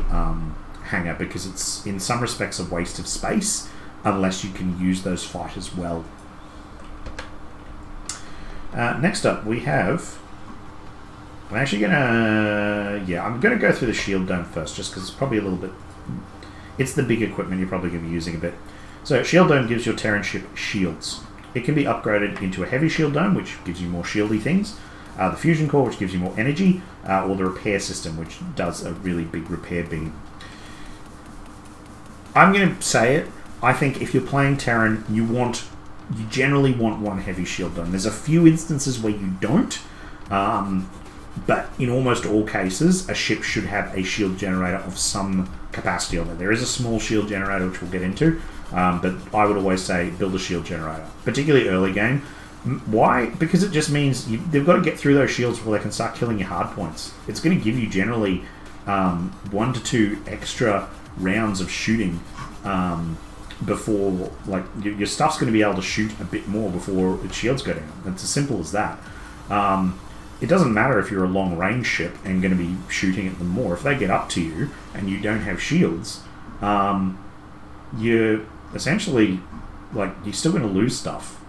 hangar because it's in some respects a waste of space unless you can use those fighters well. Next up we have, I'm going to go through the shield dome first just because it's probably a little bit, it's the big equipment you're probably going to be using a bit. So shield dome gives your Terran ship shields. It can be upgraded into a heavy shield dome, which gives you more shieldy things, the fusion core, which gives you more energy, or the repair system, which does a really big repair beam. I'm going to say it, I think if you're playing Terran, you generally want one heavy shield dome. There's a few instances where you don't, but in almost all cases, a ship should have a shield generator of some capacity on it. There is a small shield generator, which we'll get into, but I would always say build a shield generator, particularly early game. Why? Because it just means they've got to get through those shields before they can start killing your hardpoints. It's going to give you generally 1 to 2 extra rounds of shooting before, like, your stuff's going to be able to shoot a bit more before its shields go down. It's as simple as that. It doesn't matter if you're a long range ship and going to be shooting at them more. If they get up to you and you don't have shields, you're essentially, like, you're still going to lose stuff.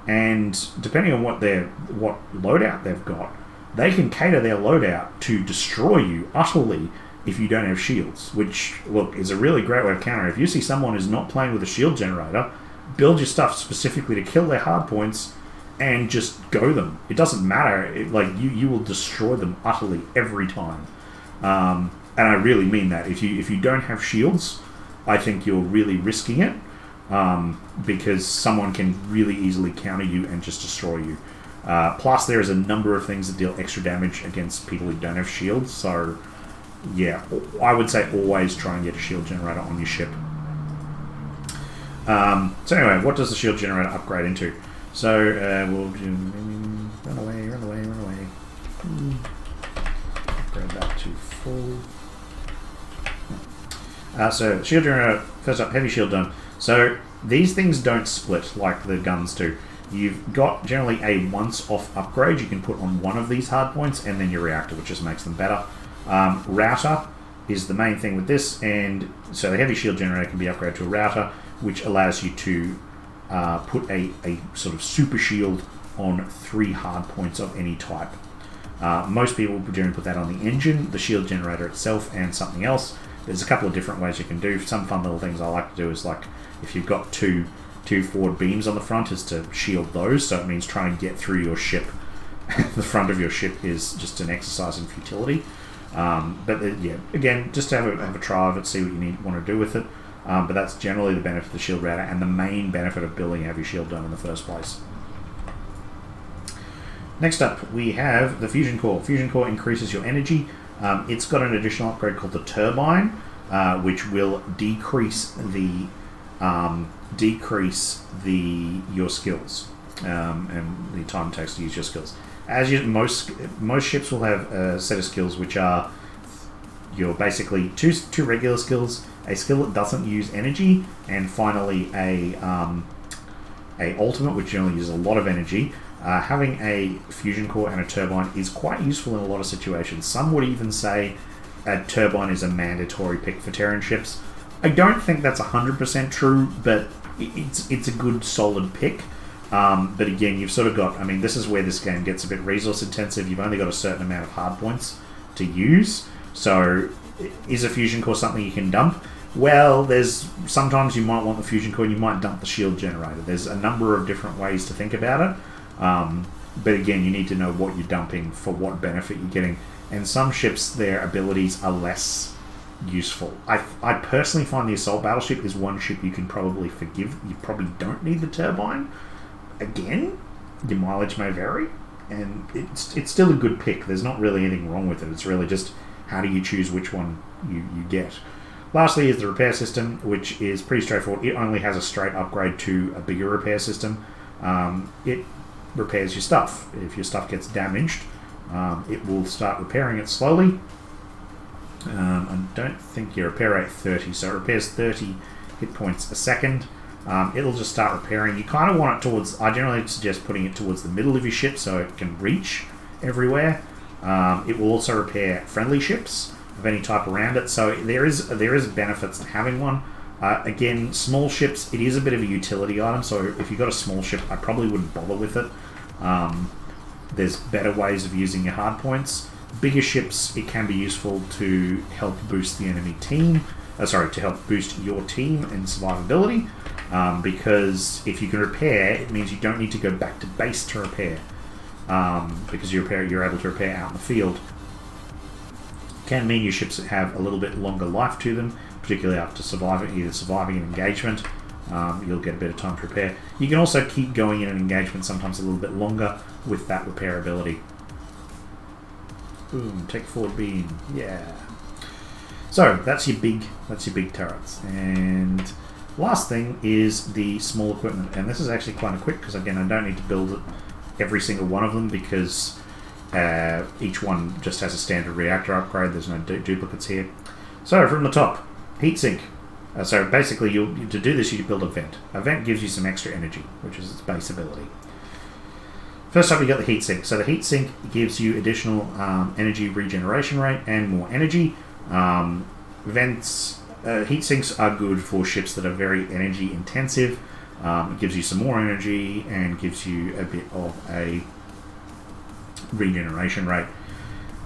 And depending on what loadout they've got, they can cater their loadout to destroy you utterly if you don't have shields, which, look, is a really great way of countering. If you see someone who's not playing with a shield generator, build your stuff specifically to kill their hardpoints and just go them. It doesn't matter. You will destroy them utterly every time. And I really mean that. If you don't have shields, I think you're really risking it. Because someone can really easily counter you and just destroy you. Plus, there is a number of things that deal extra damage against people who don't have shields. So, yeah, I would say always try and get a shield generator on your ship. So anyway, what does the shield generator upgrade into? So we'll do run away. Upgrade that to full. So shield generator, first up, heavy shield dome. So these things don't split like the guns do. You've got generally a once-off upgrade you can put on one of these hardpoints and then your reactor, which just makes them better. Router is the main thing with this, and so the heavy shield generator can be upgraded to a router, which allows you to put a sort of super shield on 3 hardpoints of any type. Most people generally put that on the engine, the shield generator itself, and something else. There's a couple of different ways you can do. Some fun little things I like to do is, like, if you've got two forward beams on the front, is to shield those. So it means trying to get through your ship. The front of your ship is just an exercise in futility. Yeah, again, just to have a try of it, see what you want to do with it. But that's generally the benefit of the shield router and the main benefit of building a heavy shield dome in the first place. Next up, we have the fusion core. Fusion core increases your energy. It's got an additional upgrade called the turbine, which will decrease your skills and the time it takes to use your skills. Most ships will have a set of skills which are your basically two regular skills, a skill that doesn't use energy, and finally a ultimate which generally uses a lot of energy. Having a fusion core and a turbine is quite useful in a lot of situations. Some would even say a turbine is a mandatory pick for Terran ships. I don't think that's 100% true, but it's a good solid pick. But again, you've sort of got, I mean, this is where this game gets a bit resource intensive. You've only got a certain amount of hard points to use. So is a fusion core something you can dump? Well, there's sometimes you might want the fusion core and you might dump the shield generator. There's a number of different ways to think about it. But again, you need to know what you're dumping for what benefit you're getting. And some ships, their abilities are less useful. I personally find the assault battleship is one ship you can probably forgive. You probably don't need the turbine. again, your mileage may vary, and it's still a good pick. There's not really anything wrong with it. It's really just how do you choose which one you get. Lastly is the repair system, which is pretty straightforward. It only has a straight upgrade to a bigger repair system. It repairs your stuff. If your stuff gets damaged, it will start repairing it slowly. I don't think your repair rate 30, so it repairs 30 hit points a second. It'll just start repairing. You kind of want it towards, I generally suggest putting it towards the middle of your ship so it can reach everywhere. It will also repair friendly ships of any type around it, so there is benefits to having one. Again, small ships, it is a bit of a utility item, so if you've got a small ship, I probably wouldn't bother with it. There's better ways of using your hard points. Bigger ships, it can be useful to help boost the enemy team, to help boost your team in survivability, because if you can repair, it means you don't need to go back to base to repair, because you're able to repair out in the field. Can mean your ships have a little bit longer life to them, particularly after surviving an engagement. You'll get a bit of time to repair. You can also keep going in an engagement sometimes a little bit longer with that repair ability. Boom, take forward beam, yeah. So that's your big turrets. And last thing is the small equipment, and this is actually quite quick because again I don't need to build every single one of them because each one just has a standard reactor upgrade. There's no duplicates here. So from the top, heatsink. So basically, to do this, you build a vent. A vent gives you some extra energy, which is its base ability. First up, we got the heatsink. So the heatsink gives you additional energy regeneration rate and more energy. Heatsinks are good for ships that are very energy intensive. It gives you some more energy and gives you a bit of a regeneration rate.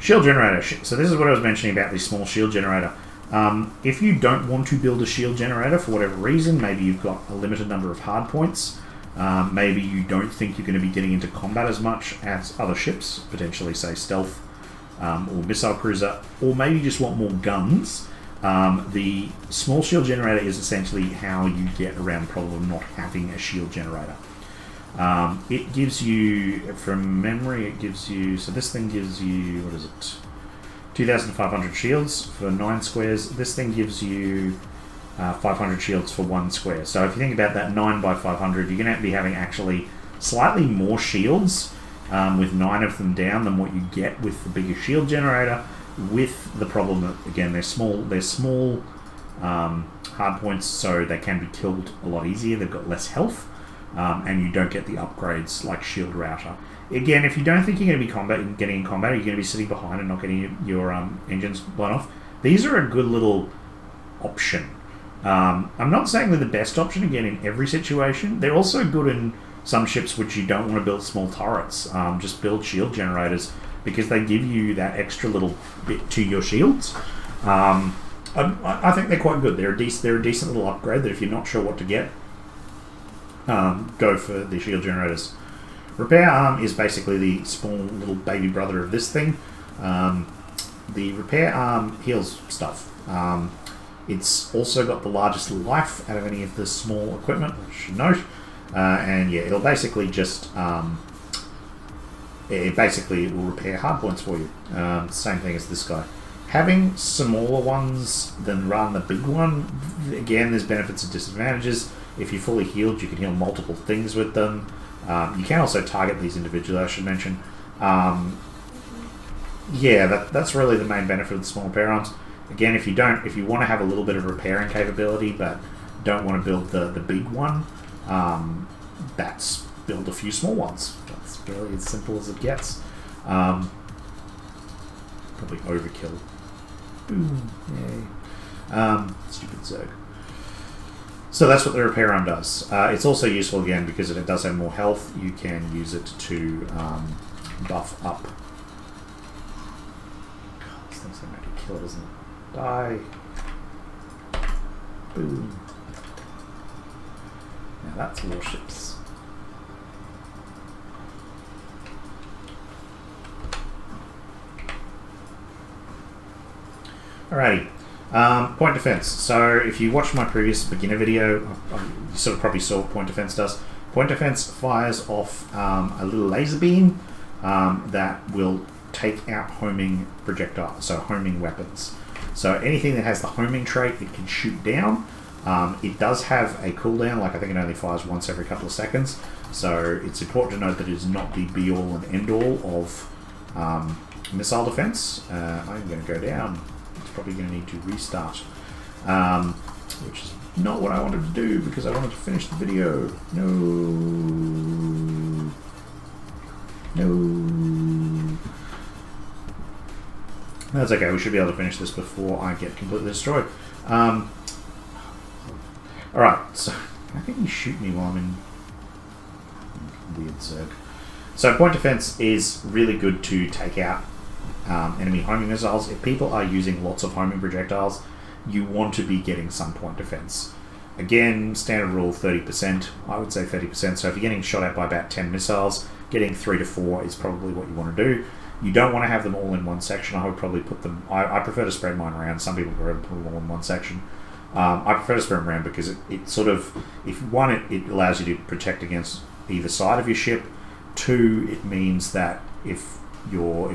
Shield generator. So this is what I was mentioning about the small shield generator. If you don't want to build a shield generator for whatever reason, maybe you've got a limited number of hard points, maybe you don't think you're going to be getting into combat as much as other ships, potentially say stealth or missile cruiser, or maybe you just want more guns, the small shield generator is essentially how you get around the problem of not having a shield generator. It gives you, from memory, so this thing gives you, 2,500 shields for 9 squares. This thing gives you 500 shields for 1 square. So if you think about that 9 by 500, you're going to be having actually slightly more shields with 9 of them down than what you get with the bigger shield generator, with the problem that, again, they're small hard points, so they can be killed a lot easier. They've got less health, and you don't get the upgrades like shield router. Again, if you don't think you're going to be getting in combat, you're going to be sitting behind and not getting your engines blown off, these are a good little option. I'm not saying they're the best option, again, in every situation. They're also good in some ships which you don't want to build small turrets. Just build shield generators because they give you that extra little bit to your shields. I think they're quite good. They're a decent little upgrade that if you're not sure what to get, go for the shield generators. Repair arm is basically the small little baby brother of this thing. The repair arm heals stuff. It's also got the largest life out of any of the small equipment, I should note. And yeah, it'll basically just it will repair hard points for you. Same thing as this guy. Having smaller ones rather than the big one, again, there's benefits and disadvantages. If you're fully healed, you can heal multiple things with them. You can also target these individually, I should mention. Yeah, that's really the main benefit of the small repair arms. Again, if you want to have a little bit of repairing capability, but don't want to build the big one, build a few small ones. That's really as simple as it gets. Probably overkill. Boom, yay. Stupid Zerg. So that's what the repair arm does. It's also useful again because it does have more health. You can use it to buff up. God, this thing's going to make it kill it, isn't it? Die. Boom. Now that's warships. Alrighty. Point defense. So if you watched my previous beginner video, you sort of probably saw what point defense does. Point defense fires off a little laser beam that will take out homing projectiles, so homing weapons. So anything that has the homing trait, it can shoot down. It does have a cooldown, like I think it only fires once every couple of seconds. So it's important to note that it is not the be-all and end-all of missile defense. I'm going to go down. It's probably going to need to restart, which is not what I wanted to do because I wanted to finish the video. No. That's okay. We should be able to finish this before I get completely destroyed. Alright, so how can you shoot me while I'm in weird Zerg? So point defense is really good to take out enemy homing missiles. If people are using lots of homing projectiles, you want to be getting some point defense. Again, standard rule 30%. I would say 30%. So if you're getting shot at by about 10 missiles, getting 3 to 4 is probably what you want to do. You don't want to have them all in one section. I would probably put them... I prefer to spread mine around. Some people prefer to put them all in one section. I prefer to spread them around because it sort of... If one, it allows you to protect against either side of your ship. Two, it means that if you're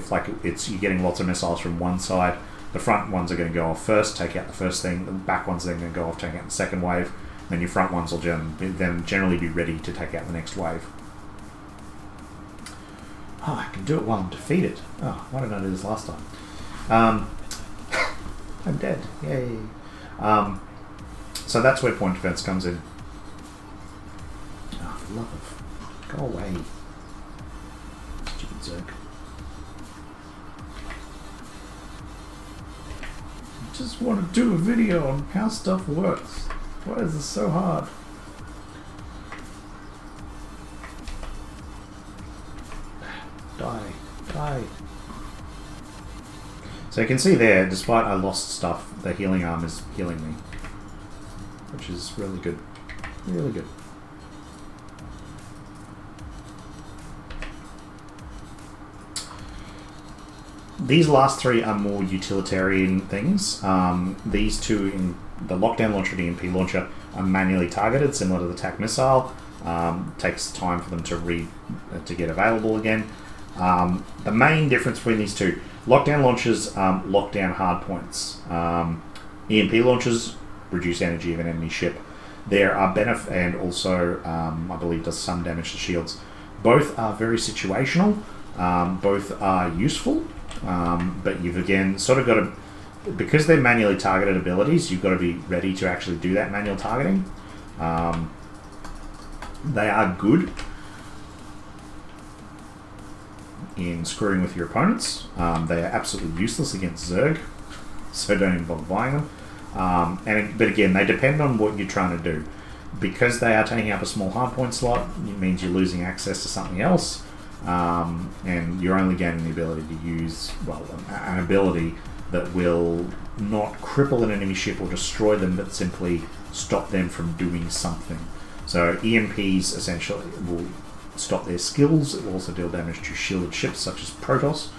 getting lots of missiles from one side, the front ones are going to go off first, take out the first thing. The back ones are then going to go off, take out the second wave. Then your front ones will then generally be ready to take out the next wave. Oh, I can do it while I'm defeated. Oh, why didn't I do this last time? I'm dead. Yay. So that's where point defense comes in. Oh, for love of... Go away. Stupid Zerg. I just want to do a video on how stuff works. Why is this so hard? Die. So you can see there, despite I lost stuff, the healing arm is healing me. Which is really good. Really good. These last three are more utilitarian things. These two, in the lockdown launcher and EMP launcher, are manually targeted, similar to the TAC missile. Takes time for them to get available again. The main difference between these two, lockdown launchers lock down hardpoints. EMP launchers reduce energy of an enemy ship. There are benefits, and also I believe does some damage to shields. Both are very situational. Both are useful, but you've again sort of got to, because they're manually targeted abilities, you've got to be ready to actually do that manual targeting. They are good in screwing with your opponents. They are absolutely useless against Zerg, so don't even bother buying them. But again, they depend on what you're trying to do. Because they are taking up a small hardpoint slot, it means you're losing access to something else, and you're only gaining the ability to use, well, an ability that will not cripple an enemy ship or destroy them, but simply stop them from doing something. So EMPs essentially will stop their skills. It will also deal damage to shielded ships such as Protoss,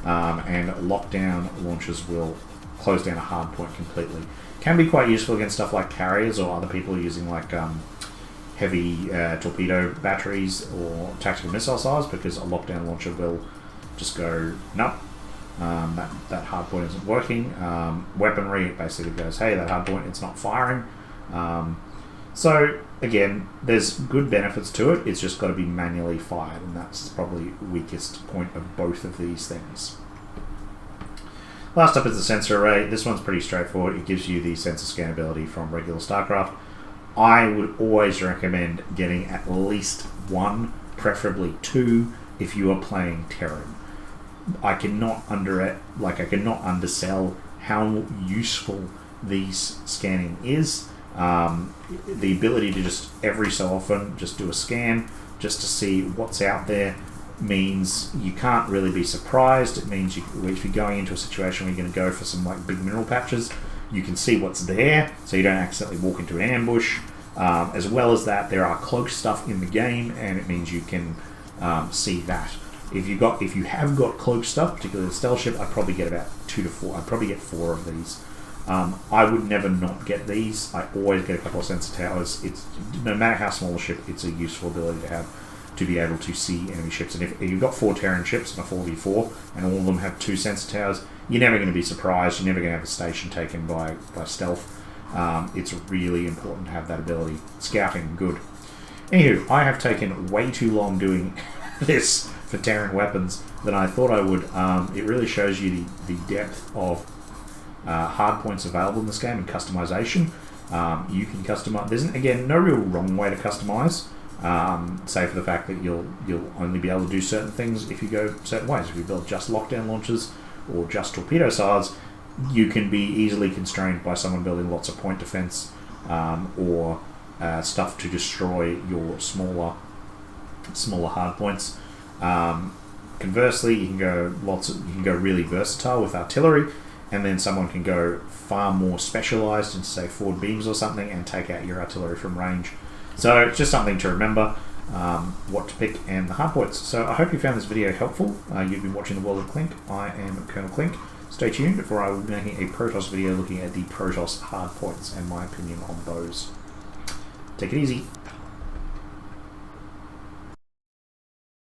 and lockdown launchers will close down a hard point completely. Can be quite useful against stuff like carriers or other people using like heavy torpedo batteries or tactical missile size, because a lockdown launcher will just go nope, that hard point isn't working. Weaponry, it basically goes, hey, that hard point, it's not firing. So again, there's good benefits to it. It's just got to be manually fired, and that's probably the weakest point of both of these things. Last up is the sensor array. This one's pretty straightforward. It gives you the sensor scan ability from regular Starcraft. I would always recommend getting at least one, preferably two, if you are playing Terran. I cannot undersell how useful these scanning is. The ability to just every so often just do a scan just to see what's out there means you can't really be surprised. It means if you're going into a situation where you're going to go for some like big mineral patches, you can see what's there, so you don't accidentally walk into an ambush. As well as that, there are cloak stuff in the game, and it means you can see that. If you have got cloak stuff, particularly the stealth ship, I'd probably get about 2 to 4. I'd probably get 4 of these. I would never not get these. I always get a couple of sensor towers. It's no matter how small a ship, it's a useful ability to have to be able to see enemy ships. And if you've got 4 Terran ships and a 4v4, and all of them have 2 sensor towers, you're never going to be surprised. You're never going to have a station taken by stealth. It's really important to have that ability. Scouting, good. Anywho, I have taken way too long doing this for Terran weapons than I thought I would. It really shows you the depth of hardpoints available in this game and customization. You can customize. There's, again, no real wrong way to customize, save for the fact that you'll only be able to do certain things if you go certain ways. If you build just lockdown launchers or just torpedo silos, you can be easily constrained by someone building lots of point defense or stuff to destroy your smaller hardpoints. Conversely, you can go really versatile with artillery, and then someone can go far more specialised into, say, forward beams or something and take out your artillery from range. So it's just something to remember, what to pick and the hardpoints. So I hope you found this video helpful. You've been watching The World of Clink. I am Colonel Clink. Stay tuned, for I will be making a Protoss video looking at the Protoss hardpoints and my opinion on those. Take it easy.